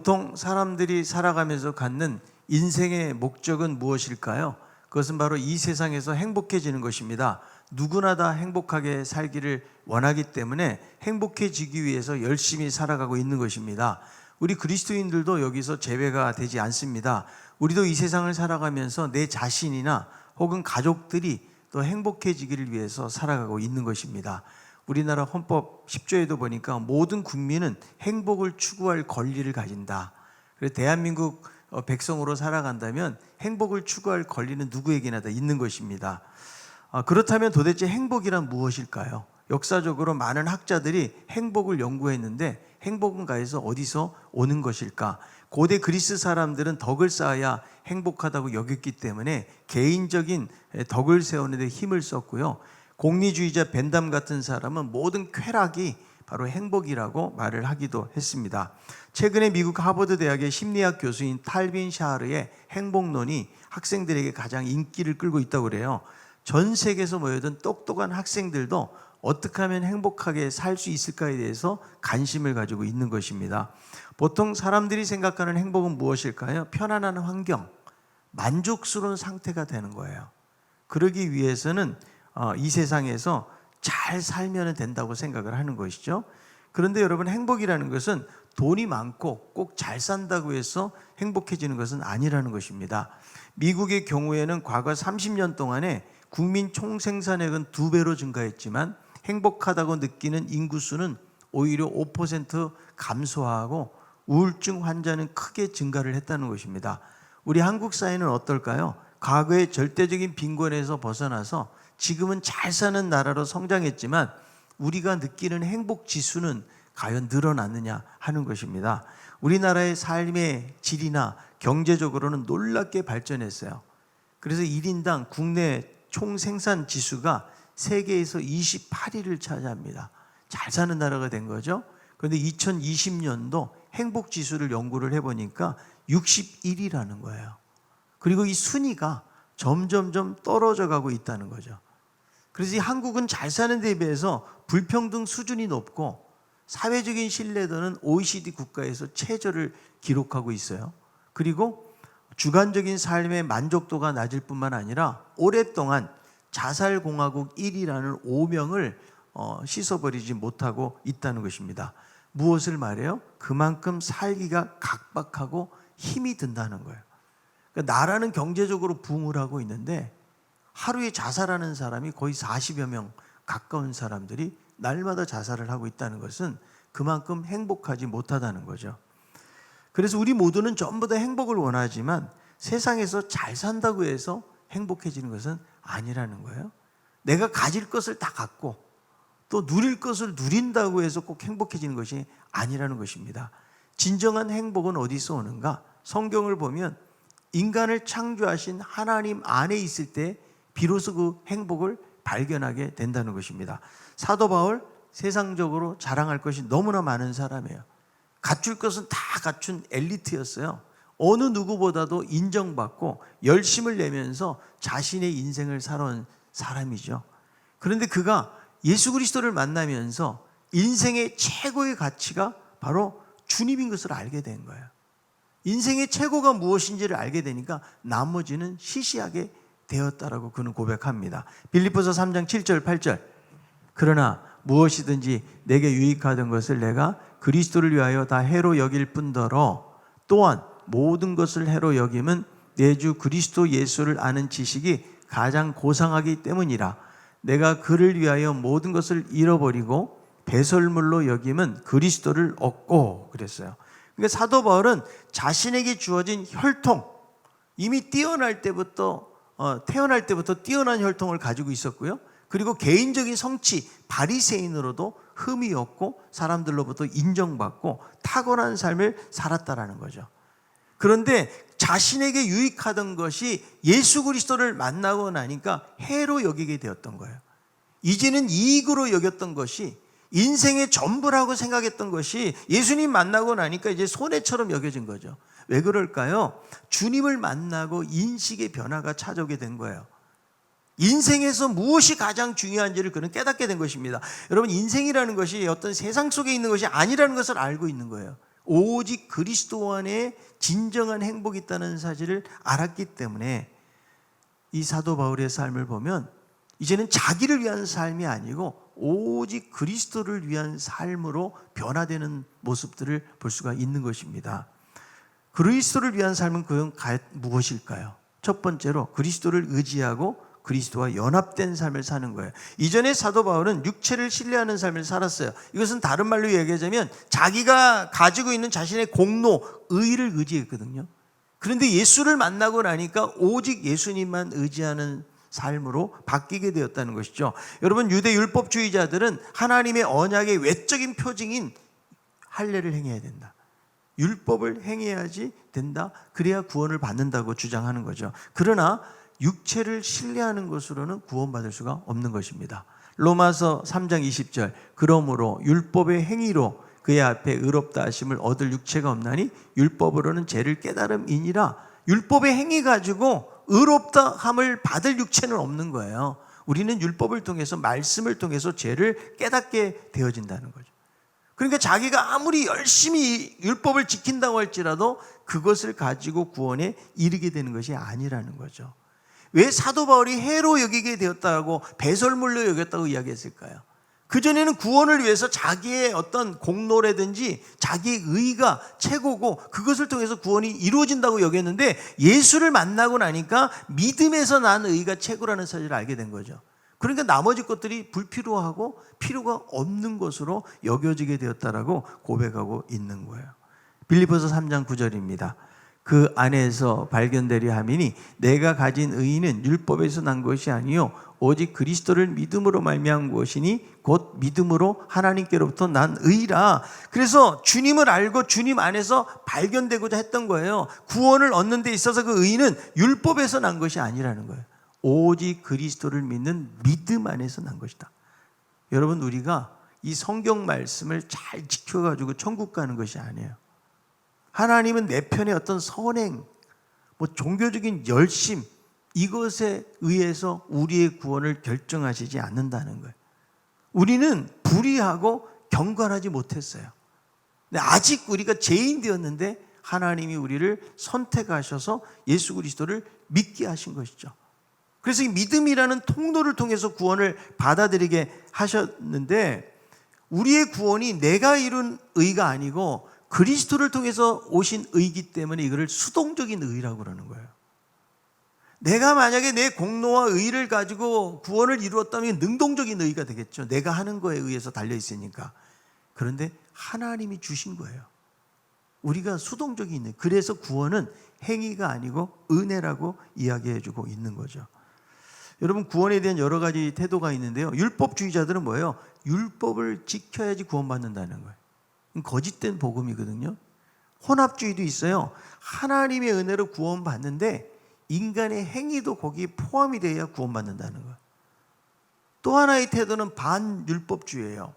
보통 사람들이 살아가면서 갖는 인생의 목적은 무엇일까요? 그것은 바로 이 세상에서 행복해지는 것입니다. 누구나 다 행복하게 살기를 원하기 때문에 행복해지기 위해서 열심히 살아가고 있는 것입니다. 우리 그리스도인들도 여기서 제외가 되지 않습니다. 우리도 이 세상을 살아가면서 내 자신이나 혹은 가족들이 또 행복해지기를 위해서 살아가고 있는 것입니다. 우리나라 헌법 10조에도 보니까 모든 국민은 행복을 추구할 권리를 가진다. 그래서 대한민국 백성으로 살아간다면 행복을 추구할 권리는 누구에게나 다 있는 것입니다. 그렇다면 도대체 행복이란 무엇일까요? 역사적으로 많은 학자들이 행복을 연구했는데 행복은 가에서 어디서 오는 것일까? 고대 그리스 사람들은 덕을 쌓아야 행복하다고 여겼기 때문에 개인적인 덕을 세우는 데 힘을 썼고요. 공리주의자 벤담 같은 사람은 모든 쾌락이 바로 행복이라고 말을 하기도 했습니다. 최근에 미국 하버드 대학의 심리학 교수인 탈빈 샤르의 행복론이 학생들에게 가장 인기를 끌고 있다고 그래요. 전 세계에서 모여든 똑똑한 학생들도 어떻게 하면 행복하게 살 수 있을까에 대해서 관심을 가지고 있는 것입니다. 보통 사람들이 생각하는 행복은 무엇일까요? 편안한 환경, 만족스러운 상태가 되는 거예요. 그러기 위해서는 이 세상에서 잘 살면 된다고 생각을 하는 것이죠. 그런데 여러분, 행복이라는 것은 돈이 많고 꼭 잘 산다고 해서 행복해지는 것은 아니라는 것입니다. 미국의 경우에는 과거 30년 동안에 국민 총생산액은 2배로 증가했지만 행복하다고 느끼는 인구수는 오히려 5% 감소하고 우울증 환자는 크게 증가를 했다는 것입니다. 우리 한국 사회는 어떨까요? 과거의 절대적인 빈곤에서 벗어나서 지금은 잘 사는 나라로 성장했지만 우리가 느끼는 행복 지수는 과연 늘어났느냐 하는 것입니다. 우리나라의 삶의 질이나 경제적으로는 놀랍게 발전했어요. 그래서 1인당 국내 총생산 지수가 세계에서 28위를 차지합니다. 잘 사는 나라가 된 거죠. 그런데 2020년도 행복 지수를 연구를 해보니까 61위라는 거예요. 그리고 이 순위가 점점점 떨어져 가고 있다는 거죠. 그래서 이 한국은 잘 사는 데에 비해서 불평등 수준이 높고 사회적인 신뢰도는 OECD 국가에서 최저를 기록하고 있어요. 그리고 주관적인 삶의 만족도가 낮을 뿐만 아니라 오랫동안 자살공화국 1위라는 오명을 씻어버리지 못하고 있다는 것입니다. 무엇을 말해요? 그만큼 살기가 각박하고 힘이 든다는 거예요. 그러니까 나라는 경제적으로 부흥을 하고 있는데 하루에 자살하는 사람이 거의 40여 명 가까운 사람들이 날마다 자살을 하고 있다는 것은 그만큼 행복하지 못하다는 거죠. 그래서 우리 모두는 전부 다 행복을 원하지만 세상에서 잘 산다고 해서 행복해지는 것은 아니라는 거예요. 내가 가질 것을 다 갖고 또 누릴 것을 누린다고 해서 꼭 행복해지는 것이 아니라는 것입니다. 진정한 행복은 어디서 오는가? 성경을 보면 인간을 창조하신 하나님 안에 있을 때 비로소 그 행복을 발견하게 된다는 것입니다. 사도 바울, 세상적으로 자랑할 것이 너무나 많은 사람이에요. 갖출 것은 다 갖춘 엘리트였어요. 어느 누구보다도 인정받고 열심을 내면서 자신의 인생을 살아온 사람이죠. 그런데 그가 예수 그리스도를 만나면서 인생의 최고의 가치가 바로 주님인 것을 알게 된 거예요. 인생의 최고가 무엇인지를 알게 되니까 나머지는 시시하게 되었다라고 그는 고백합니다. 빌립보서 3장 7절 8절. 그러나 무엇이든지 내게 유익하던 것을 내가 그리스도를 위하여 다 해로 여길 뿐더러 또한 모든 것을 해로 여김은 내 주 그리스도 예수를 아는 지식이 가장 고상하기 때문이라. 내가 그를 위하여 모든 것을 잃어버리고 배설물로 여김은 그리스도를 얻고 그랬어요. 그러니까 사도 바울은 자신에게 주어진 혈통, 이미 태어날 때부터 뛰어난 혈통을 가지고 있었고요. 그리고 개인적인 성취, 바리새인으로도 흠이 없고 사람들로부터 인정받고 탁월한 삶을 살았다라는 거죠. 그런데 자신에게 유익하던 것이 예수 그리스도를 만나고 나니까 해로 여기게 되었던 거예요. 이제는 이익으로 여겼던 것이, 인생의 전부라고 생각했던 것이 예수님 만나고 나니까 이제 손해처럼 여겨진 거죠. 왜 그럴까요? 주님을 만나고 인식의 변화가 찾아오게 된 거예요. 인생에서 무엇이 가장 중요한지를 그는 깨닫게 된 것입니다. 여러분, 인생이라는 것이 어떤 세상 속에 있는 것이 아니라는 것을 알고 있는 거예요. 오직 그리스도 안에 진정한 행복이 있다는 사실을 알았기 때문에 이 사도 바울의 삶을 보면 이제는 자기를 위한 삶이 아니고 오직 그리스도를 위한 삶으로 변화되는 모습들을 볼 수가 있는 것입니다. 그리스도를 위한 삶은 그건 무엇일까요? 첫 번째로 그리스도를 의지하고 그리스도와 연합된 삶을 사는 거예요. 이전에 사도 바울은 육체를 신뢰하는 삶을 살았어요. 이것은 다른 말로 얘기하자면 자기가 가지고 있는 자신의 공로, 의의를 의지했거든요. 그런데 예수를 만나고 나니까 오직 예수님만 의지하는 삶으로 바뀌게 되었다는 것이죠. 여러분, 유대 율법주의자들은 하나님의 언약의 외적인 표징인 할례를 행해야 된다. 율법을 행해야지 된다. 그래야 구원을 받는다고 주장하는 거죠. 그러나 육체를 신뢰하는 것으로는 구원받을 수가 없는 것입니다. 로마서 3장 20절 그러므로 율법의 행위로 그의 앞에 의롭다 하심을 얻을 육체가 없나니 율법으로는 죄를 깨달음이니라. 율법의 행위 가지고 의롭다 함을 받을 육체는 없는 거예요. 우리는 율법을 통해서 말씀을 통해서 죄를 깨닫게 되어진다는 거죠. 그러니까 자기가 아무리 열심히 율법을 지킨다고 할지라도 그것을 가지고 구원에 이르게 되는 것이 아니라는 거죠. 왜 사도 바울이 해로 여기게 되었다고 배설물로 여겼다고 이야기했을까요? 그전에는 구원을 위해서 자기의 어떤 공로라든지 자기의 의의가 최고고 그것을 통해서 구원이 이루어진다고 여겼는데 예수를 만나고 나니까 믿음에서 난 의의가 최고라는 사실을 알게 된 거죠. 그러니까 나머지 것들이 불필요하고 필요가 없는 것으로 여겨지게 되었다라고 고백하고 있는 거예요. 빌립보서 3장 9절입니다. 그 안에서 발견되려 함이니 내가 가진 의의는 율법에서 난 것이 아니요 오직 그리스도를 믿음으로 말미암은 것이니 곧 믿음으로 하나님께로부터 난 의라. 그래서 주님을 알고 주님 안에서 발견되고자 했던 거예요. 구원을 얻는 데 있어서 그 의의는 율법에서 난 것이 아니라는 거예요. 오직 그리스도를 믿는 믿음 안에서 난 것이다. 여러분, 우리가 이 성경 말씀을 잘 지켜가지고 천국 가는 것이 아니에요. 하나님은 내 편의 어떤 선행, 종교적인 열심, 이것에 의해서 우리의 구원을 결정하시지 않는다는 거예요. 우리는 불의하고 경건하지 못했어요. 근데 아직 우리가 죄인 되었는데 하나님이 우리를 선택하셔서 예수 그리스도를 믿게 하신 것이죠. 그래서 이 믿음이라는 통로를 통해서 구원을 받아들이게 하셨는데 우리의 구원이 내가 이룬 의가 아니고 그리스도를 통해서 오신 의이기 때문에 이거를 수동적인 의라고 그러는 거예요. 내가 만약에 내 공로와 의를 가지고 구원을 이루었다면 능동적인 의가 되겠죠. 내가 하는 거에 의해서 달려있으니까. 그런데 하나님이 주신 거예요. 우리가 수동적인 의. 그래서 구원은 행위가 아니고 은혜라고 이야기해주고 있는 거죠. 여러분, 구원에 대한 여러 가지 태도가 있는데요. 율법주의자들은 뭐예요? 율법을 지켜야지 구원받는다는 거예요. 거짓된 복음이거든요. 혼합주의도 있어요. 하나님의 은혜로 구원받는데 인간의 행위도 거기에 포함이 돼야 구원받는다는 거예요. 또 하나의 태도는 반율법주의예요.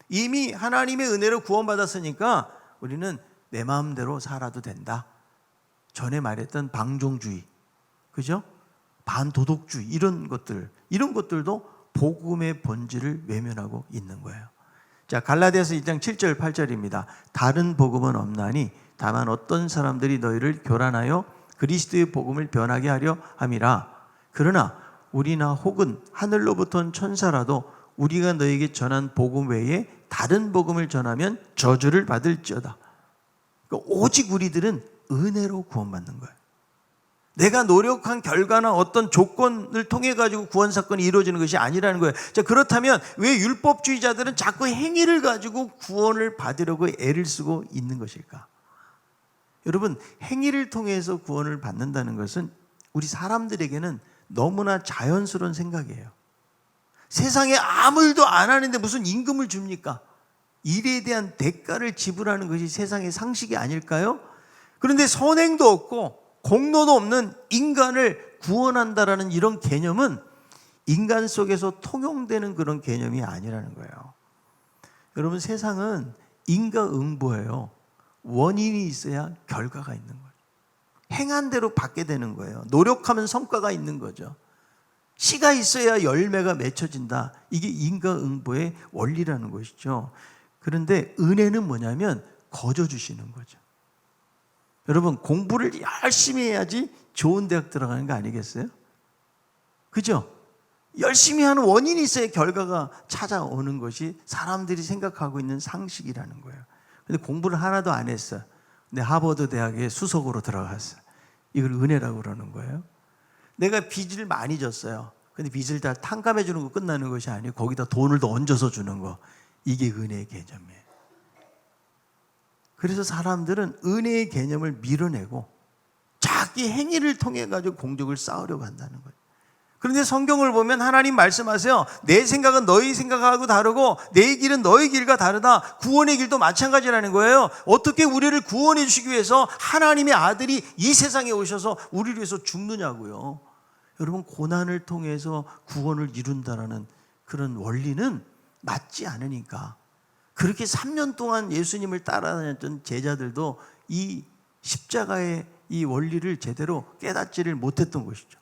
이미 하나님의 은혜로 구원받았으니까 우리는 내 마음대로 살아도 된다. 전에 말했던 방종주의, 그죠? 반도덕주의, 이런 것들도 복음의 본질을 외면하고 있는 거예요. 자, 갈라디아서 2장 7절 8절입니다. 다른 복음은 없나니 다만 어떤 사람들이 너희를 교란하여 그리스도의 복음을 변하게 하려 함이라. 그러나 우리나 혹은 하늘로부터 온 천사라도 우리가 너에게 전한 복음 외에 다른 복음을 전하면 저주를 받을지어다. 그러니까 오직 우리들은 은혜로 구원받는 거예요. 내가 노력한 결과나 어떤 조건을 통해 가지고 구원 사건이 이루어지는 것이 아니라는 거예요. 자, 그렇다면 왜 율법주의자들은 자꾸 행위를 가지고 구원을 받으려고 애를 쓰고 있는 것일까? 여러분, 행위를 통해서 구원을 받는다는 것은 우리 사람들에게는 너무나 자연스러운 생각이에요. 세상에 아무 일도 안 하는데 무슨 임금을 줍니까? 일에 대한 대가를 지불하는 것이 세상의 상식이 아닐까요? 그런데 선행도 없고 공로도 없는 인간을 구원한다라는 이런 개념은 인간 속에서 통용되는 그런 개념이 아니라는 거예요. 여러분, 세상은 인과응보예요. 원인이 있어야 결과가 있는 거예요. 행한 대로 받게 되는 거예요. 노력하면 성과가 있는 거죠. 씨가 있어야 열매가 맺혀진다. 이게 인과응보의 원리라는 것이죠. 그런데 은혜는 뭐냐면 거저 주시는 거죠. 여러분, 공부를 열심히 해야지 좋은 대학 들어가는 거 아니겠어요? 그죠? 열심히 하는 원인이 있어야 결과가 찾아오는 것이 사람들이 생각하고 있는 상식이라는 거예요. 근데 공부를 하나도 안 했어요. 근데 하버드 대학에 수석으로 들어갔어요. 이걸 은혜라고 그러는 거예요. 내가 빚을 많이 졌어요. 근데 빚을 다 탕감해 주는 거 끝나는 것이 아니고 거기다 돈을 더 얹어서 주는 거. 이게 은혜의 개념이에요. 그래서 사람들은 은혜의 개념을 밀어내고 자기 행위를 통해 가지고 공적을 쌓으려고 한다는 거예요. 그런데 성경을 보면 하나님 말씀하세요. 내 생각은 너희 생각하고 다르고 내 길은 너희 길과 다르다. 구원의 길도 마찬가지라는 거예요. 어떻게 우리를 구원해 주시기 위해서 하나님의 아들이 이 세상에 오셔서 우리를 위해서 죽느냐고요. 여러분, 고난을 통해서 구원을 이룬다라는 그런 원리는 맞지 않으니까 그렇게 3년 동안 예수님을 따라다녔던 제자들도 이 십자가의 이 원리를 제대로 깨닫지를 못했던 것이죠.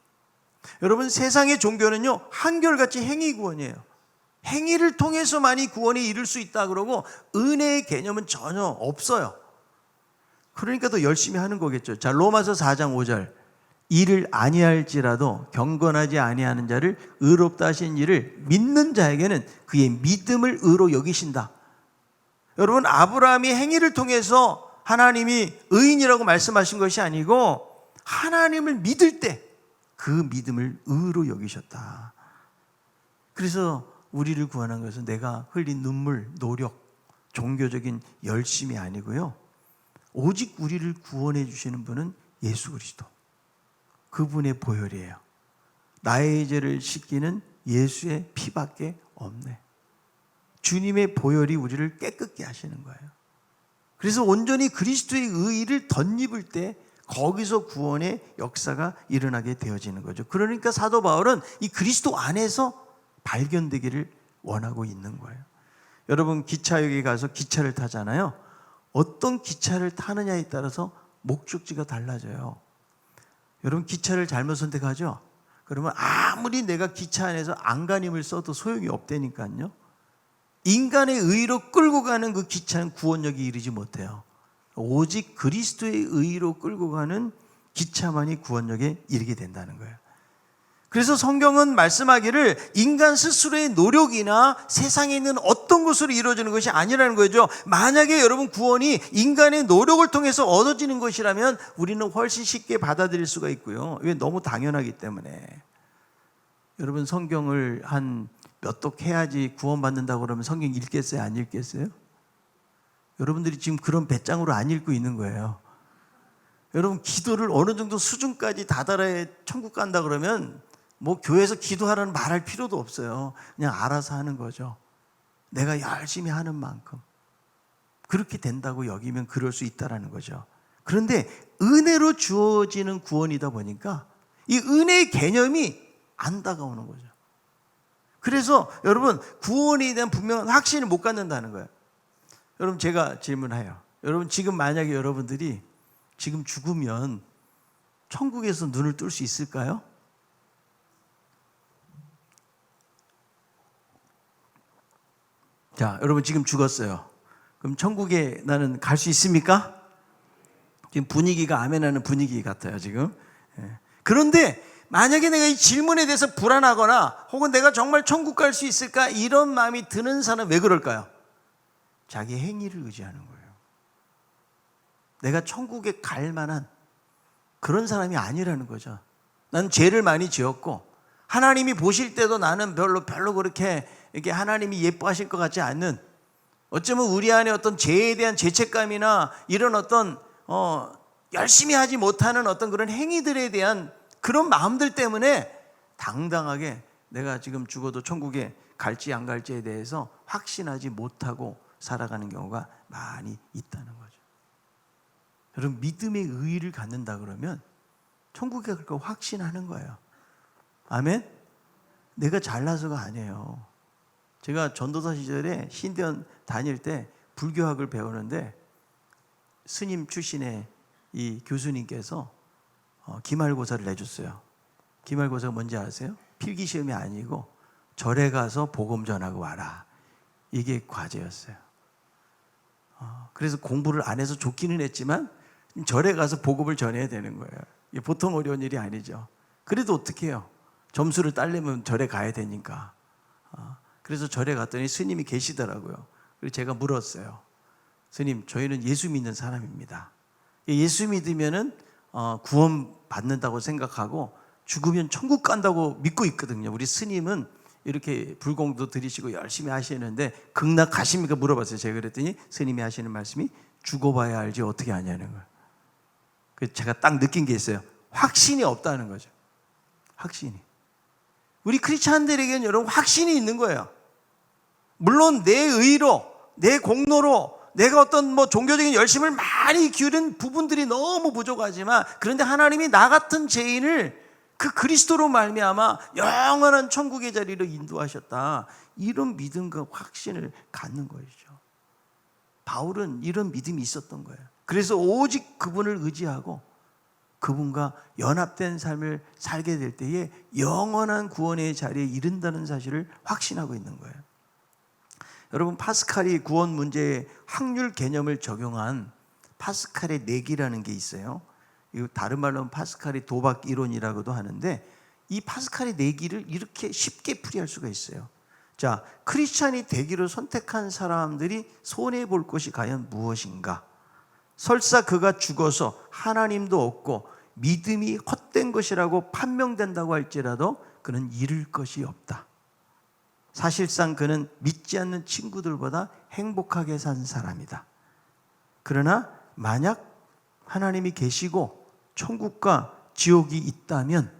여러분, 세상의 종교는요, 한결같이 행위 구원이에요. 행위를 통해서만이 구원에 이를 수 있다 그러고 은혜의 개념은 전혀 없어요. 그러니까 더 열심히 하는 거겠죠. 자, 로마서 4장 5절. 이를 아니할지라도 경건하지 아니하는 자를 의롭다 하신 이를 믿는 자에게는 그의 믿음을 의로 여기신다. 여러분, 아브라함이 행위를 통해서 하나님이 의인이라고 말씀하신 것이 아니고 하나님을 믿을 때 그 믿음을 의로 여기셨다. 그래서 우리를 구원한 것은 내가 흘린 눈물, 노력, 종교적인 열심이 아니고요. 오직 우리를 구원해 주시는 분은 예수 그리스도. 그분의 보혈이에요. 나의 죄를 씻기는 예수의 피밖에 없네. 주님의 보혈이 우리를 깨끗게 하시는 거예요. 그래서 온전히 그리스도의 의의를 덧입을 때 거기서 구원의 역사가 일어나게 되어지는 거죠. 그러니까 사도 바울은 이 그리스도 안에서 발견되기를 원하고 있는 거예요. 여러분, 기차역에 가서 기차를 타잖아요. 어떤 기차를 타느냐에 따라서 목적지가 달라져요. 여러분, 기차를 잘못 선택하죠? 그러면 아무리 내가 기차 안에서 안간힘을 써도 소용이 없다니까요. 인간의 의로 끌고 가는 그 기차는 구원력이 이르지 못해요. 오직 그리스도의 의로 끌고 가는 기차만이 구원력에 이르게 된다는 거예요. 그래서 성경은 말씀하기를 인간 스스로의 노력이나 세상에 있는 어떤 것으로 이루어지는 것이 아니라는 거죠. 만약에 여러분 구원이 인간의 노력을 통해서 얻어지는 것이라면 우리는 훨씬 쉽게 받아들일 수가 있고요. 왜? 너무 당연하기 때문에. 여러분, 성경을 한 몇 독 해야지 구원받는다고 그러면 성경 읽겠어요? 안 읽겠어요? 여러분들이 지금 그런 배짱으로 안 읽고 있는 거예요. 여러분, 기도를 어느 정도 수준까지 다다라야 천국 간다 그러면 뭐 교회에서 기도하라는 말할 필요도 없어요. 그냥 알아서 하는 거죠. 내가 열심히 하는 만큼 그렇게 된다고 여기면 그럴 수 있다라는 거죠. 그런데 은혜로 주어지는 구원이다 보니까 이 은혜의 개념이 안 다가오는 거죠. 그래서 여러분, 구원에 대한 분명한 확신을 못 갖는다는 거예요. 여러분, 제가 질문해요. 여러분, 지금 만약에 여러분들이 지금 죽으면 천국에서 눈을 뜰 수 있을까요? 자, 여러분, 지금 죽었어요. 그럼 천국에 나는 갈 수 있습니까? 지금 분위기가 아멘하는 분위기 같아요, 지금. 그런데 만약에 내가 이 질문에 대해서 불안하거나 혹은 내가 정말 천국 갈 수 있을까 이런 마음이 드는 사람은 왜 그럴까요? 자기 행위를 의지하는 거예요. 내가 천국에 갈 만한 그런 사람이 아니라는 거죠. 나는 죄를 많이 지었고 하나님이 보실 때도 나는 별로 그렇게 이렇게 하나님이 예뻐하실 것 같지 않는, 어쩌면 우리 안에 어떤 죄에 대한 죄책감이나 이런 어떤 열심히 하지 못하는 어떤 그런 행위들에 대한 그런 마음들 때문에 당당하게 내가 지금 죽어도 천국에 갈지 안 갈지에 대해서 확신하지 못하고 살아가는 경우가 많이 있다는 거죠. 여러분, 믿음의 의의를 갖는다 그러면 천국에 갈 거 확신하는 거예요. 아멘? 내가 잘나서가 아니에요. 제가 전도사 시절에 신대원 다닐 때 불교학을 배우는데 스님 출신의 이 교수님께서 기말고사를 내줬어요. 기말고사가 뭔지 아세요? 필기시험이 아니고 절에 가서 복음 전하고 와라. 이게 과제였어요. 그래서 공부를 안 해서 좋기는 했지만 절에 가서 복음을 전해야 되는 거예요. 이게 보통 어려운 일이 아니죠. 그래도 어떻게 해요? 점수를 따려면 절에 가야 되니까. 그래서 절에 갔더니 스님이 계시더라고요. 그래서 제가 물었어요. 스님, 저희는 예수 믿는 사람입니다. 예수 믿으면은 구원 받는다고 생각하고 죽으면 천국 간다고 믿고 있거든요. 우리 스님은 이렇게 불공도 들이시고 열심히 하시는데 극락 가십니까? 물어봤어요. 제가 그랬더니 스님이 하시는 말씀이 죽어봐야 알지 어떻게 아냐는 거예요. 그래서 제가 딱 느낀 게 있어요. 확신이 없다는 거죠. 확신이. 우리 크리스찬들에게는 여러분 확신이 있는 거예요. 물론 내 의로, 내 공로로 내가 어떤 종교적인 열심을 많이 기울인 부분들이 너무 부족하지만, 그런데 하나님이 나 같은 죄인을 그 그리스도로 말미암아 영원한 천국의 자리로 인도하셨다. 이런 믿음과 확신을 갖는 것이죠. 바울은 이런 믿음이 있었던 거예요. 그래서 오직 그분을 의지하고 그분과 연합된 삶을 살게 될 때에 영원한 구원의 자리에 이른다는 사실을 확신하고 있는 거예요. 여러분, 파스칼이 구원 문제에 확률 개념을 적용한 파스칼의 내기라는 게 있어요. 다른 말로 하면 파스칼의 도박 이론이라고도 하는데, 이 파스칼의 내기를 이렇게 쉽게 풀이할 수가 있어요. 자, 크리스찬이 되기로 선택한 사람들이 손해볼 것이 과연 무엇인가? 설사 그가 죽어서 하나님도 없고 믿음이 헛된 것이라고 판명된다고 할지라도 그는 잃을 것이 없다. 사실상 그는 믿지 않는 친구들보다 행복하게 산 사람이다. 그러나 만약 하나님이 계시고 천국과 지옥이 있다면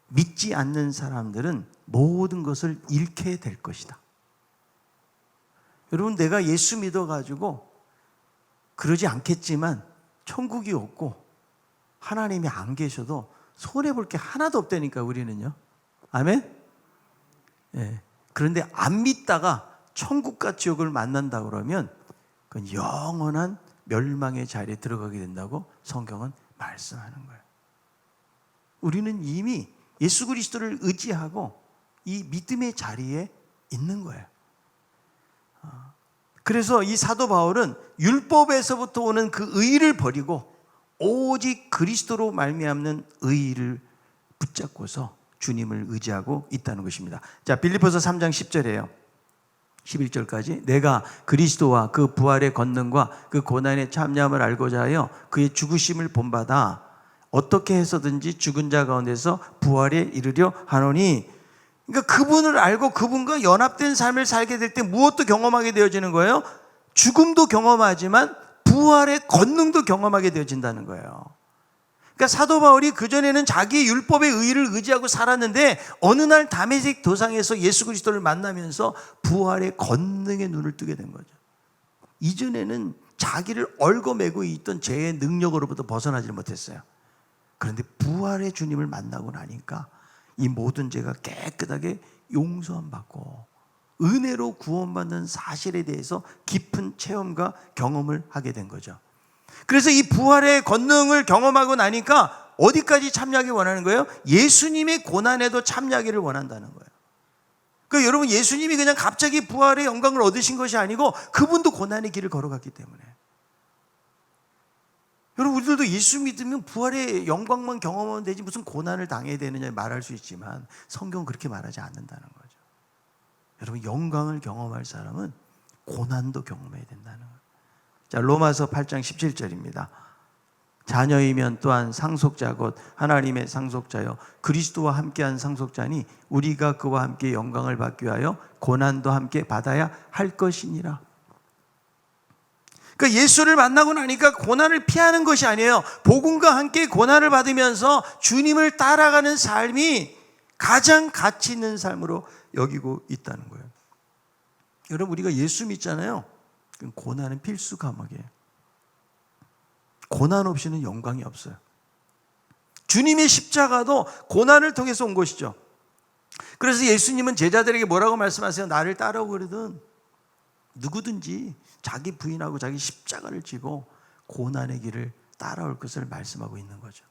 믿지 않는 사람들은 모든 것을 잃게 될 것이다. 여러분, 내가 예수 믿어가지고 그러지 않겠지만 천국이 없고 하나님이 안 계셔도 손해볼 게 하나도 없다니까, 우리는요. 아멘? 예. 그런데 안 믿다가 천국과 지옥을 만난다 그러면 그건 영원한 멸망의 자리에 들어가게 된다고 성경은 말씀하는 거예요. 우리는 이미 예수 그리스도를 의지하고 이 믿음의 자리에 있는 거예요. 그래서 이 사도 바울은 율법에서부터 오는 그 의를 버리고 오직 그리스도로 말미암는 의를 붙잡고서 주님을 의지하고 있다는 것입니다. 자, 빌립보서 3장 10절이에요. 11절까지. 내가 그리스도와 그 부활의 권능과 그 고난의 참여함을 알고자 하여 그의 죽으심을 본받아 어떻게 해서든지 죽은 자 가운데서 부활에 이르려 하노니. 그러니까 그분을 알고 그분과 연합된 삶을 살게 될 때 무엇도 경험하게 되어지는 거예요? 죽음도 경험하지만 부활의 권능도 경험하게 되어진다는 거예요. 그러니까 사도 바울이 그전에는 자기의 율법의 의의를 의지하고 살았는데 어느 날 다메섹 도상에서 예수 그리스도를 만나면서 부활의 권능의 눈을 뜨게 된 거죠. 이전에는 자기를 얽어매고 있던 죄의 능력으로부터 벗어나지 못했어요. 그런데 부활의 주님을 만나고 나니까 이 모든 죄가 깨끗하게 용서함 받고 은혜로 구원받는 사실에 대해서 깊은 체험과 경험을 하게 된 거죠. 그래서 이 부활의 권능을 경험하고 나니까 어디까지 참여하기 원하는 거예요? 예수님의 고난에도 참여하기를 원한다는 거예요. 그러니까 여러분, 예수님이 그냥 갑자기 부활의 영광을 얻으신 것이 아니고 그분도 고난의 길을 걸어갔기 때문에. 여러분, 우리들도 예수 믿으면 부활의 영광만 경험하면 되지 무슨 고난을 당해야 되느냐 말할 수 있지만 성경은 그렇게 말하지 않는다는 거죠. 여러분, 영광을 경험할 사람은 고난도 경험해야 된다는 거예요. 자, 로마서 8장 17절입니다. 자녀이면 또한 상속자 곧 하나님의 상속자요 그리스도와 함께한 상속자니 우리가 그와 함께 영광을 받기 위하여 고난도 함께 받아야 할 것이니라. 그러니까 예수를 만나고 나니까 고난을 피하는 것이 아니에요. 복음과 함께 고난을 받으면서 주님을 따라가는 삶이 가장 가치 있는 삶으로 여기고 있다는 거예요. 여러분, 우리가 예수 믿잖아요. 고난은 필수 과목이에요. 고난 없이는 영광이 없어요. 주님의 십자가도 고난을 통해서 온 것이죠. 그래서 예수님은 제자들에게 뭐라고 말씀하세요? 나를 따라오거든 누구든지 자기 부인하고 자기 십자가를 지고 고난의 길을 따라올 것을 말씀하고 있는 거죠.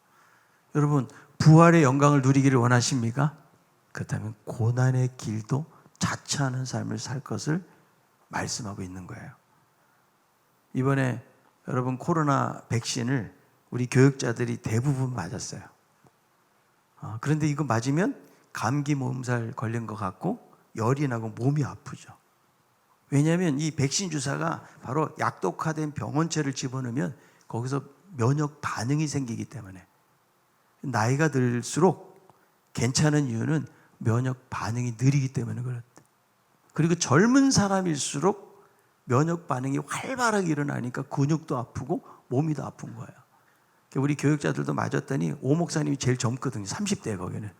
여러분, 부활의 영광을 누리기를 원하십니까? 그렇다면 고난의 길도 자처하는 삶을 살 것을 말씀하고 있는 거예요. 이번에 여러분 코로나 백신을 우리 교육자들이 대부분 맞았어요. 그런데 이거 맞으면 감기 몸살 걸린 것 같고 열이 나고 몸이 아프죠. 왜냐하면 이 백신 주사가 바로 약독화된 병원체를 집어넣으면 거기서 면역 반응이 생기기 때문에 나이가 들수록 괜찮은 이유는 면역 반응이 느리기 때문에 그렇다. 그리고 젊은 사람일수록 면역 반응이 활발하게 일어나니까 근육도 아프고 몸이 더 아픈 거예요. 우리 교육자들도 맞았더니 오 목사님이 제일 젊거든요. 30대 거기는.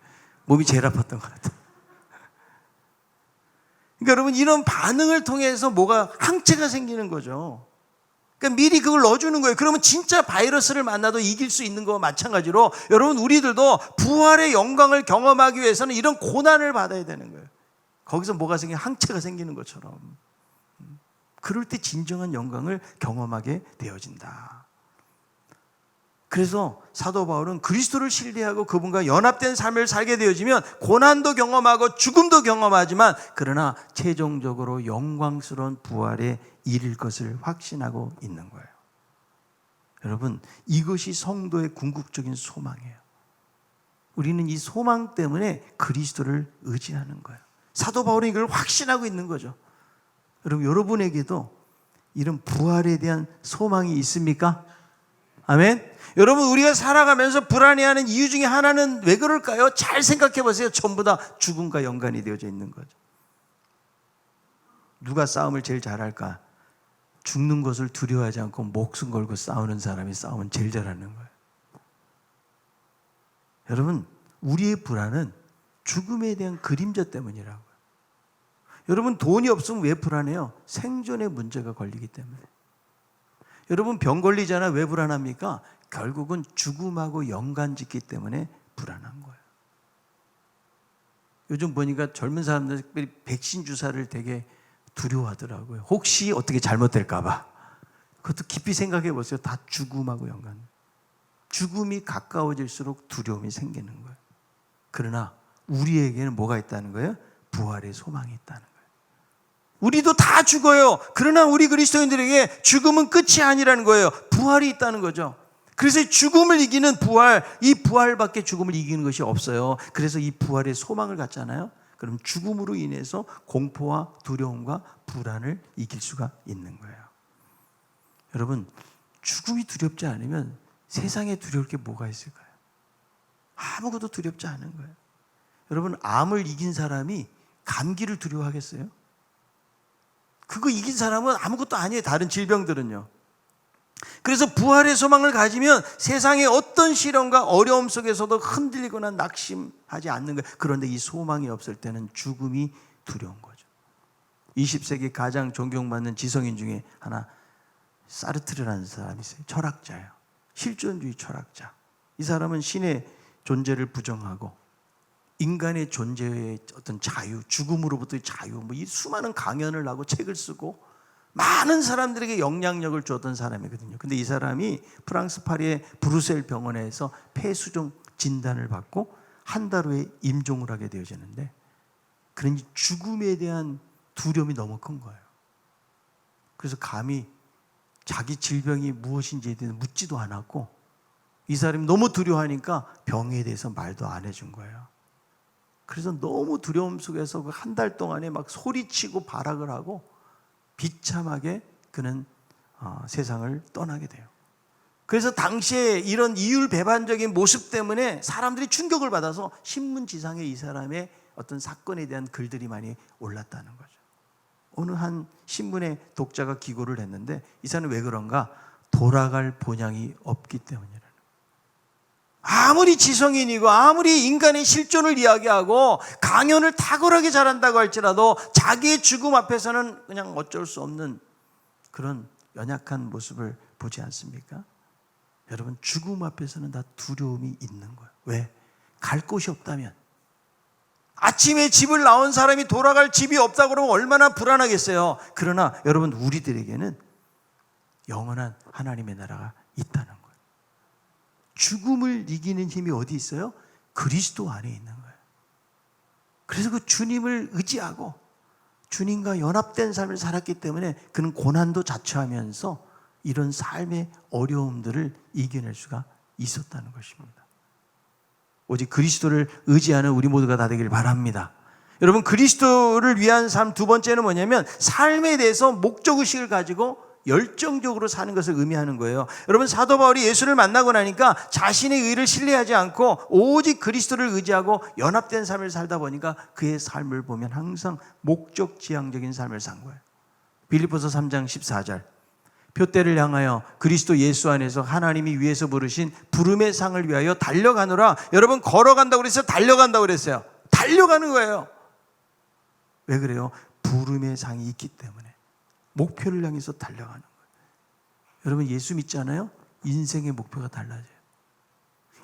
몸이 제일 아팠던 것 같아요. 그러니까 여러분 이런 반응을 통해서 뭐가 항체가 생기는 거죠. 그러니까 미리 그걸 넣어주는 거예요. 그러면 진짜 바이러스를 만나도 이길 수 있는 거와 마찬가지로 여러분 우리들도 부활의 영광을 경험하기 위해서는 이런 고난을 받아야 되는 거예요. 거기서 뭐가 생겨? 항체가 생기는 것처럼. 그럴 때 진정한 영광을 경험하게 되어진다. 그래서 사도 바울은 그리스도를 신뢰하고 그분과 연합된 삶을 살게 되어지면 고난도 경험하고 죽음도 경험하지만 그러나 최종적으로 영광스러운 부활에 이를 것을 확신하고 있는 거예요. 여러분 이것이 성도의 궁극적인 소망이에요. 우리는 이 소망 때문에 그리스도를 의지하는 거예요. 사도 바울은 이걸 확신하고 있는 거죠. 여러분 여러분에게도 이런 부활에 대한 소망이 있습니까? 아멘. 여러분 우리가 살아가면서 불안해하는 이유 중에 하나는 왜 그럴까요? 잘 생각해 보세요. 전부 다 죽음과 연관이 되어져 있는 거죠. 누가 싸움을 제일 잘할까? 죽는 것을 두려워하지 않고 목숨 걸고 싸우는 사람이 싸움은 제일 잘하는 거예요. 여러분 우리의 불안은 죽음에 대한 그림자 때문이라고요. 여러분 돈이 없으면 왜 불안해요? 생존의 문제가 걸리기 때문에. 여러분 병 걸리잖아요. 왜 불안합니까? 결국은 죽음하고 연관짓기 때문에 불안한 거예요. 요즘 보니까 젊은 사람들이 백신 주사를 되게 두려워하더라고요. 혹시 어떻게 잘못될까 봐. 그것도 깊이 생각해 보세요. 다 죽음하고 연관. 죽음이 가까워질수록 두려움이 생기는 거예요. 그러나 우리에게는 뭐가 있다는 거예요? 부활의 소망이 있다는 거예요. 우리도 다 죽어요. 그러나 우리 그리스도인들에게 죽음은 끝이 아니라는 거예요. 부활이 있다는 거죠. 그래서 죽음을 이기는 부활, 이 부활밖에 죽음을 이기는 것이 없어요. 그래서 이 부활의 소망을 갖잖아요. 그럼 죽음으로 인해서 공포와 두려움과 불안을 이길 수가 있는 거예요. 여러분, 죽음이 두렵지 않으면 세상에 두려울 게 뭐가 있을까요? 아무것도 두렵지 않은 거예요. 여러분, 암을 이긴 사람이 감기를 두려워하겠어요? 그거 이긴 사람은 아무것도 아니에요. 다른 질병들은요. 그래서 부활의 소망을 가지면 세상의 어떤 시련과 어려움 속에서도 흔들리거나 낙심하지 않는 거예요. 그런데 이 소망이 없을 때는 죽음이 두려운 거죠. 20세기 가장 존경받는 지성인 중에 하나, 사르트르라는 사람이 있어요. 철학자예요. 실존주의 철학자. 이 사람은 신의 존재를 부정하고 인간의 존재의 어떤 자유, 죽음으로부터의 자유, 이 수많은 강연을 하고 책을 쓰고 많은 사람들에게 영향력을 줬던 사람이거든요. 근데 이 사람이 프랑스 파리의 브루셀 병원에서 폐수종 진단을 받고 한 달 후에 임종을 하게 되어지는데, 그러니 죽음에 대한 두려움이 너무 큰 거예요. 그래서 감히 자기 질병이 무엇인지에 대해서 묻지도 않았고, 이 사람이 너무 두려워하니까 병에 대해서 말도 안 해준 거예요. 그래서 너무 두려움 속에서 그 한 달 동안에 막 소리치고 발악을 하고 비참하게 그는 세상을 떠나게 돼요. 그래서 당시에 이런 이율배반적인 모습 때문에 사람들이 충격을 받아서 신문지상에 이 사람의 어떤 사건에 대한 글들이 많이 올랐다는 거죠. 어느 한 신문의 독자가 기고를 했는데 이 사람은 왜 그런가? 돌아갈 본향이 없기 때문이라는 거예요. 아무리 지성인이고 아무리 인간의 실존을 이야기하고 강연을 탁월하게 잘한다고 할지라도 자기의 죽음 앞에서는 그냥 어쩔 수 없는 그런 연약한 모습을 보지 않습니까? 여러분, 죽음 앞에서는 다 두려움이 있는 거예요. 왜? 갈 곳이 없다면. 아침에 집을 나온 사람이 돌아갈 집이 없다고 그러면 얼마나 불안하겠어요. 그러나 여러분, 우리들에게는 영원한 하나님의 나라가 있다는 거예요. 죽음을 이기는 힘이 어디 있어요? 그리스도 안에 있는 거예요. 그래서 그 주님을 의지하고 주님과 연합된 삶을 살았기 때문에 그는 고난도 자처하면서 이런 삶의 어려움들을 이겨낼 수가 있었다는 것입니다. 오직 그리스도를 의지하는 우리 모두가 다 되길 바랍니다. 여러분, 그리스도를 위한 삶 두 번째는 뭐냐면 삶에 대해서 목적의식을 가지고 열정적으로 사는 것을 의미하는 거예요. 여러분, 사도 바울이 예수를 만나고 나니까 자신의 의를 신뢰하지 않고 오직 그리스도를 의지하고 연합된 삶을 살다 보니까 그의 삶을 보면 항상 목적지향적인 삶을 산 거예요. 빌립보서 3장 14절, 표대를 향하여 그리스도 예수 안에서 하나님이 위에서 부르신 부름의 상을 위하여 달려가노라. 여러분, 걸어간다고 그랬어요? 달려간다고 그랬어요? 달려가는 거예요. 왜 그래요? 부름의 상이 있기 때문에 목표를 향해서 달려가는 거예요. 여러분, 예수 믿잖아요? 인생의 목표가 달라져요.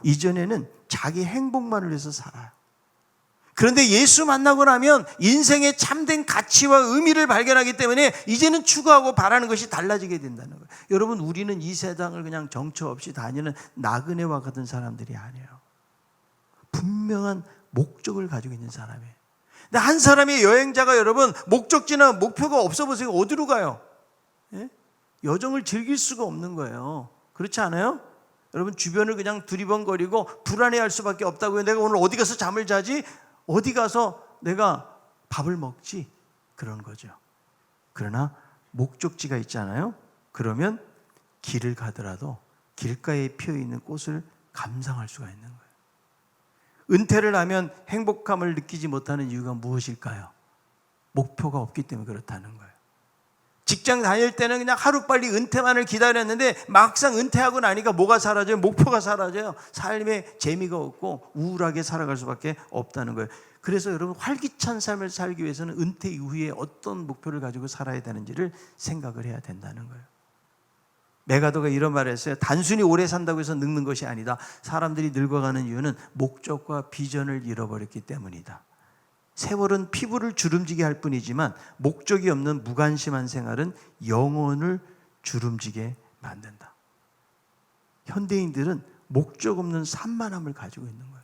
이전에는 자기 행복만을 위해서 살아요. 그런데 예수 만나고 나면 인생의 참된 가치와 의미를 발견하기 때문에 이제는 추구하고 바라는 것이 달라지게 된다는 거예요. 여러분, 우리는 이 세상을 그냥 정처 없이 다니는 나그네와 같은 사람들이 아니에요. 분명한 목적을 가지고 있는 사람이에요. 근데 한 사람의 여행자가 여러분 목적지나 목표가 없어 보세요. 어디로 가요? 예? 여정을 즐길 수가 없는 거예요. 그렇지 않아요? 여러분, 주변을 그냥 두리번거리고 불안해할 수밖에 없다고요. 내가 오늘 어디 가서 잠을 자지? 어디 가서 내가 밥을 먹지? 그런 거죠. 그러나 목적지가 있잖아요. 그러면 길을 가더라도 길가에 피어있는 꽃을 감상할 수가 있는 거예요. 은퇴를 하면 행복감을 느끼지 못하는 이유가 무엇일까요? 목표가 없기 때문에 그렇다는 거예요. 직장 다닐 때는 그냥 하루빨리 은퇴만을 기다렸는데 막상 은퇴하고 나니까 뭐가 사라져요? 목표가 사라져요. 삶에 재미가 없고 우울하게 살아갈 수밖에 없다는 거예요. 그래서 여러분, 활기찬 삶을 살기 위해서는 은퇴 이후에 어떤 목표를 가지고 살아야 되는지를 생각을 해야 된다는 거예요. 메가더가 이런 말을 했어요. 단순히 오래 산다고 해서 늙는 것이 아니다. 사람들이 늙어가는 이유는 목적과 비전을 잃어버렸기 때문이다. 세월은 피부를 주름지게 할 뿐이지만 목적이 없는 무관심한 생활은 영혼을 주름지게 만든다. 현대인들은 목적 없는 산만함을 가지고 있는 거예요.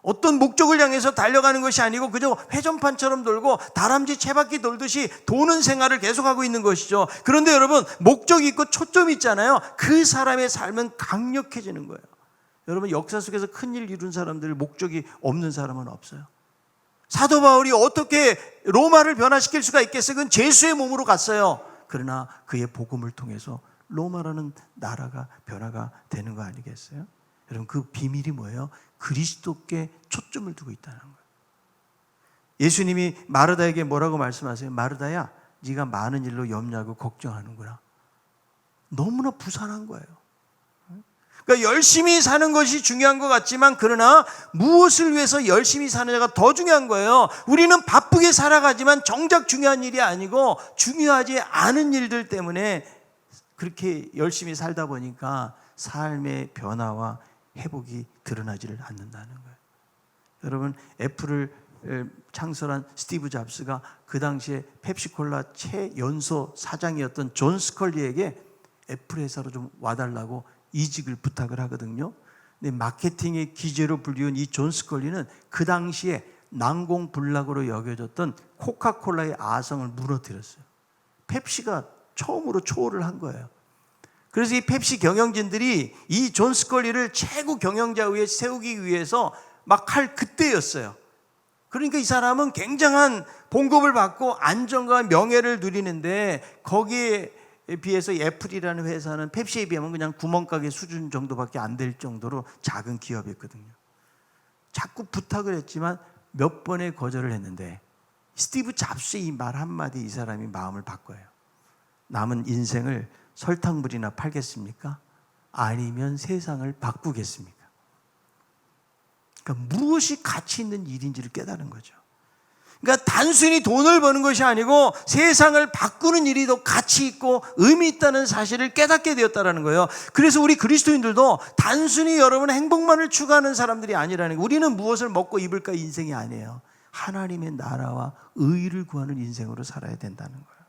어떤 목적을 향해서 달려가는 것이 아니고 그저 회전판처럼 돌고 다람쥐 채바퀴 돌듯이 도는 생활을 계속하고 있는 것이죠. 그런데 여러분, 목적이 있고 초점이 있잖아요. 그 사람의 삶은 강력해지는 거예요. 여러분, 역사 속에서 큰일 이룬 사람들, 목적이 없는 사람은 없어요. 사도 바울이 어떻게 로마를 변화시킬 수가 있겠어요? 그건 죄수의 몸으로 갔어요. 그러나 그의 복음을 통해서 로마라는 나라가 변화가 되는 거 아니겠어요? 여러분, 그 비밀이 뭐예요? 그리스도께 초점을 두고 있다는 거예요. 예수님이 마르다에게 뭐라고 말씀하세요? 마르다야, 네가 많은 일로 염려하고 걱정하는구나. 너무나 부산한 거예요. 그러니까 열심히 사는 것이 중요한 것 같지만 그러나 무엇을 위해서 열심히 사느냐가 더 중요한 거예요. 우리는 바쁘게 살아가지만 정작 중요한 일이 아니고 중요하지 않은 일들 때문에 그렇게 열심히 살다 보니까 삶의 변화와 회복이 드러나지를 않는다는 거예요. 여러분, 애플을 창설한 스티브 잡스가 그 당시에 펩시콜라 최연소 사장이었던 존 스컬리에게 애플 회사로 좀 와달라고 이직을 부탁을 하거든요. 근데 마케팅의 기재로 불리운 이 존 스컬리는 그 당시에 난공불락으로 여겨졌던 코카콜라의 아성을 무너뜨렸어요. 펩시가 처음으로 초월을 한 거예요. 그래서 이 펩시 경영진들이 이 존 스컬리를 최고 경영자 위에 세우기 위해서 막 할 그때였어요. 그러니까 이 사람은 굉장한 봉급을 받고 안정과 명예를 누리는데 거기에 비해서 애플이라는 회사는 펩시에 비하면 그냥 구멍가게 수준 정도밖에 안 될 정도로 작은 기업이었거든요. 자꾸 부탁을 했지만 몇 번의 거절을 했는데 스티브 잡스의 이 말 한마디 이 사람이 마음을 바꿔요. 남은 인생을 설탕물이나 팔겠습니까? 아니면 세상을 바꾸겠습니까? 그러니까 무엇이 가치 있는 일인지를 깨달은 거죠. 그러니까 단순히 돈을 버는 것이 아니고 세상을 바꾸는 일이 더 가치 있고 의미 있다는 사실을 깨닫게 되었다는 거예요. 그래서 우리 그리스도인들도 단순히 여러분 행복만을 추구하는 사람들이 아니라는 거예요. 우리는 무엇을 먹고 입을까 인생이 아니에요. 하나님의 나라와 의를 구하는 인생으로 살아야 된다는 거예요.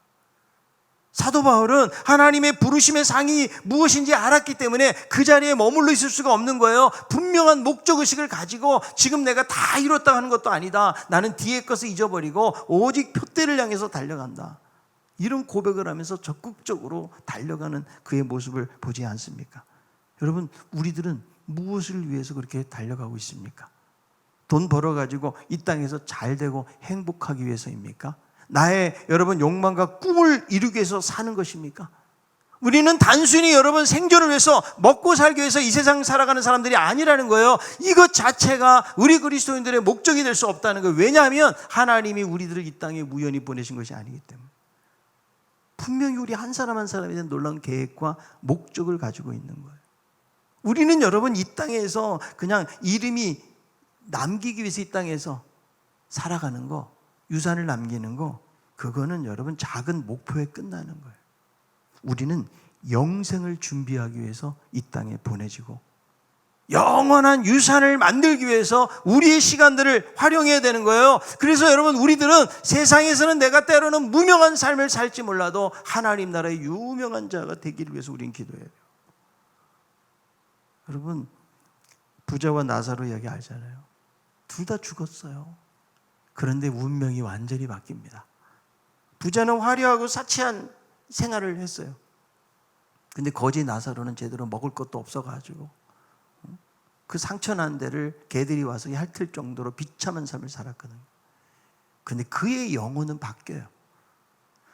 사도 바울은 하나님의 부르심의 상이 무엇인지 알았기 때문에 그 자리에 머물러 있을 수가 없는 거예요. 분명한 목적의식을 가지고 지금 내가 다 이뤘다고 하는 것도 아니다. 나는 뒤의 것을 잊어버리고 오직 표대를 향해서 달려간다. 이런 고백을 하면서 적극적으로 달려가는 그의 모습을 보지 않습니까? 여러분, 우리들은 무엇을 위해서 그렇게 달려가고 있습니까? 돈 벌어가지고 이 땅에서 잘 되고 행복하기 위해서입니까? 나의 여러분 욕망과 꿈을 이루기 위해서 사는 것입니까? 우리는 단순히 여러분 생존을 위해서, 먹고 살기 위해서 이 세상 살아가는 사람들이 아니라는 거예요. 이것 자체가 우리 그리스도인들의 목적이 될 수 없다는 거예요. 왜냐하면 하나님이 우리들을 이 땅에 우연히 보내신 것이 아니기 때문에. 분명히 우리 한 사람 한 사람에 대한 놀라운 계획과 목적을 가지고 있는 거예요. 우리는 여러분 이 땅에서 그냥 이름이 남기기 위해서 이 땅에서 살아가는 거, 유산을 남기는 거, 그거는 여러분 작은 목표에 끝나는 거예요. 우리는 영생을 준비하기 위해서 이 땅에 보내지고 영원한 유산을 만들기 위해서 우리의 시간들을 활용해야 되는 거예요. 그래서 여러분 우리들은 세상에서는 내가 때로는 무명한 삶을 살지 몰라도 하나님 나라의 유명한 자가 되기를 위해서 우리는 기도해야 돼요. 여러분, 부자와 나사로 이야기 알잖아요. 둘 다 죽었어요. 그런데 운명이 완전히 바뀝니다. 부자는 화려하고 사치한 생활을 했어요. 근데 거지 나사로는 제대로 먹을 것도 없어가지고 그 상처난 데를 개들이 와서 핥을 정도로 비참한 삶을 살았거든요. 근데 그의 영혼은 바뀌어요.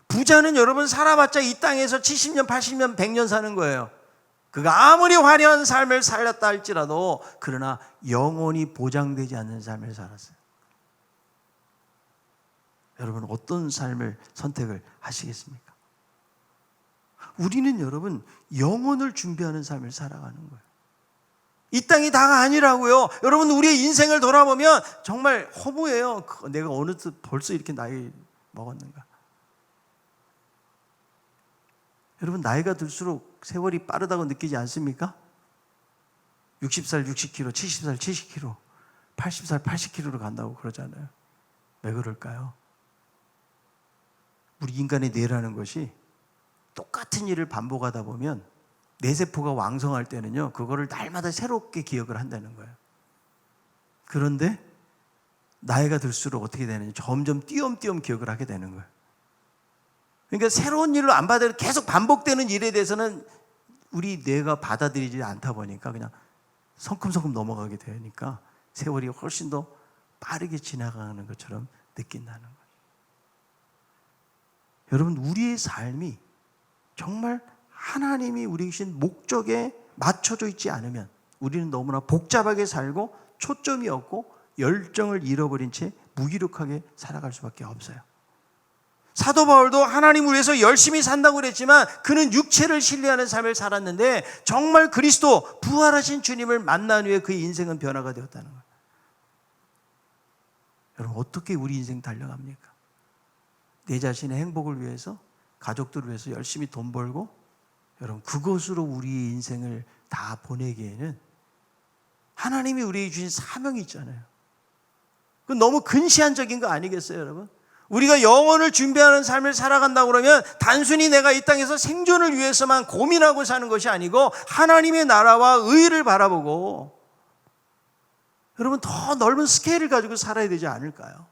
부자는 여러분 살아봤자 이 땅에서 70년, 80년, 100년 사는 거예요. 그가 아무리 화려한 삶을 살았다 할지라도 그러나 영혼이 보장되지 않는 삶을 살았어요. 여러분 어떤 삶을 선택을 하시겠습니까? 우리는 여러분 영혼을 준비하는 삶을 살아가는 거예요. 이 땅이 다가 아니라고요. 여러분 우리의 인생을 돌아보면 정말 허무해요. 내가 어느 때 벌써 이렇게 나이 먹었는가. 여러분 나이가 들수록 세월이 빠르다고 느끼지 않습니까? 60살 60km, 70살 70km, 80살 80km로 간다고 그러잖아요. 왜 그럴까요? 우리 인간의 뇌라는 것이 똑같은 일을 반복하다 보면 뇌세포가 왕성할 때는요, 그거를 날마다 새롭게 기억을 한다는 거예요. 그런데 나이가 들수록 어떻게 되느냐, 점점 띄엄띄엄 기억을 하게 되는 거예요. 그러니까 새로운 일을 안 받아도 계속 반복되는 일에 대해서는 우리 뇌가 받아들이지 않다 보니까 그냥 성큼성큼 넘어가게 되니까 세월이 훨씬 더 빠르게 지나가는 것처럼 느낀다는 거예요. 여러분 우리의 삶이 정말 하나님이 우리에게 주신 목적에 맞춰져 있지 않으면 우리는 너무나 복잡하게 살고 초점이 없고 열정을 잃어버린 채 무기력하게 살아갈 수밖에 없어요. 사도 바울도 하나님을 위해서 열심히 산다고 그랬지만 그는 육체를 신뢰하는 삶을 살았는데 정말 그리스도 부활하신 주님을 만난 후에 그의 인생은 변화가 되었다는 거예요. 여러분 어떻게 우리 인생 달려갑니까? 내 자신의 행복을 위해서, 가족들을 위해서 열심히 돈 벌고 여러분 그것으로 우리의 인생을 다 보내기에는 하나님이 우리에게 주신 사명이 있잖아요. 그건 너무 근시안적인 거 아니겠어요, 여러분? 우리가 영혼을 준비하는 삶을 살아간다고 그러면 단순히 내가 이 땅에서 생존을 위해서만 고민하고 사는 것이 아니고 하나님의 나라와 의를 바라보고 여러분 더 넓은 스케일을 가지고 살아야 되지 않을까요?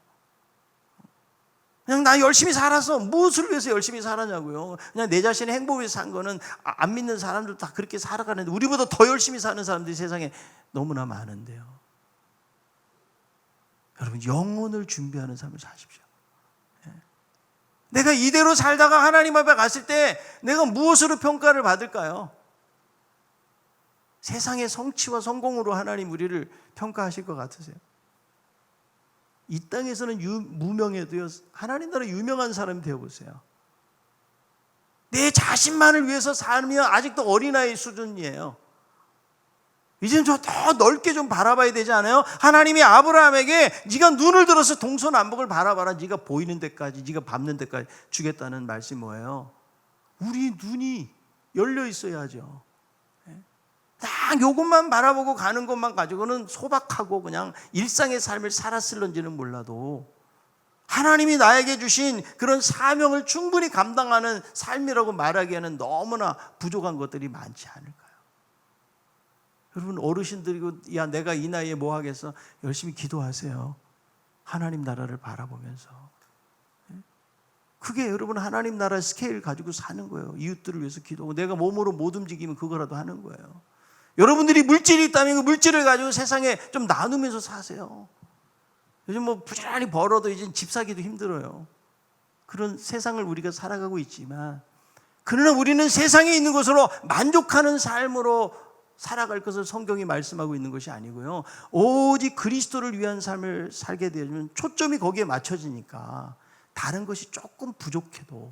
그냥 나 열심히 살아서 무엇을 위해서 열심히 살았냐고요. 그냥 내 자신의 행복을 위해서 산 거는 안 믿는 사람들 다 그렇게 살아가는데 우리보다 더 열심히 사는 사람들이 세상에 너무나 많은데요. 여러분 영혼을 준비하는 삶을 사십시오. 내가 이대로 살다가 하나님 앞에 갔을 때 내가 무엇으로 평가를 받을까요? 세상의 성취와 성공으로 하나님 우리를 평가하실 것 같으세요? 이 땅에서는 무명해도요 하나님 나라 유명한 사람이 되어보세요. 내 자신만을 위해서 살면 아직도 어린아이 수준이에요. 이제는 좀 더 넓게 좀 바라봐야 되지 않아요? 하나님이 아브라함에게 네가 눈을 들어서 동서남북을 바라봐라. 네가 보이는 데까지, 네가 밟는 데까지 주겠다는 말씀이 뭐예요? 우리 눈이 열려 있어야죠. 딱 요것만 바라보고 가는 것만 가지고는 소박하고 그냥 일상의 삶을 살았을런지는 몰라도 하나님이 나에게 주신 그런 사명을 충분히 감당하는 삶이라고 말하기에는 너무나 부족한 것들이 많지 않을까요? 여러분 어르신들이고 야 내가 이 나이에 뭐 하겠어? 열심히 기도하세요. 하나님 나라를 바라보면서. 그게 여러분 하나님 나라 스케일 가지고 사는 거예요. 이웃들을 위해서 기도하고 내가 몸으로 못 움직이면 그거라도 하는 거예요. 여러분들이 물질이 있다면 그 물질을 가지고 세상에 좀 나누면서 사세요. 요즘 뭐 부지런히 벌어도 이제 집 사기도 힘들어요. 그런 세상을 우리가 살아가고 있지만, 그러나 우리는 세상에 있는 것으로 만족하는 삶으로 살아갈 것을 성경이 말씀하고 있는 것이 아니고요. 오직 그리스도를 위한 삶을 살게 되면 초점이 거기에 맞춰지니까 다른 것이 조금 부족해도,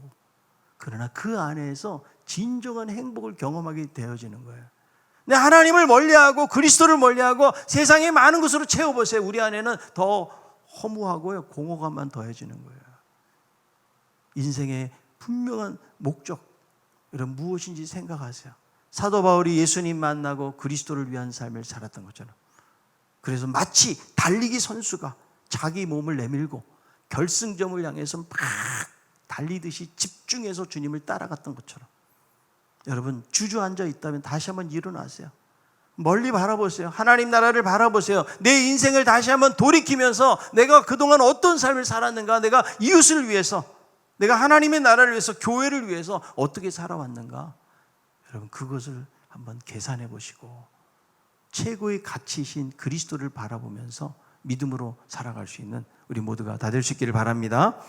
그러나 그 안에서 진정한 행복을 경험하게 되어지는 거예요. 근데 하나님을 멀리하고 그리스도를 멀리하고 세상의 많은 것으로 채워보세요. 우리 안에는 더 허무하고요, 공허감만 더해지는 거예요. 인생의 분명한 목적, 이런 무엇인지 생각하세요. 사도 바울이 예수님 만나고 그리스도를 위한 삶을 살았던 것처럼, 그래서 마치 달리기 선수가 자기 몸을 내밀고 결승점을 향해서 막 달리듯이 집중해서 주님을 따라갔던 것처럼, 여러분 주저앉아 있다면 다시 한번 일어나세요. 멀리 바라보세요. 하나님 나라를 바라보세요. 내 인생을 다시 한번 돌이키면서 내가 그동안 어떤 삶을 살았는가, 내가 이웃을 위해서, 내가 하나님의 나라를 위해서, 교회를 위해서 어떻게 살아왔는가, 여러분 그것을 한번 계산해 보시고 최고의 가치이신 그리스도를 바라보면서 믿음으로 살아갈 수 있는 우리 모두가 다 될 수 있기를 바랍니다.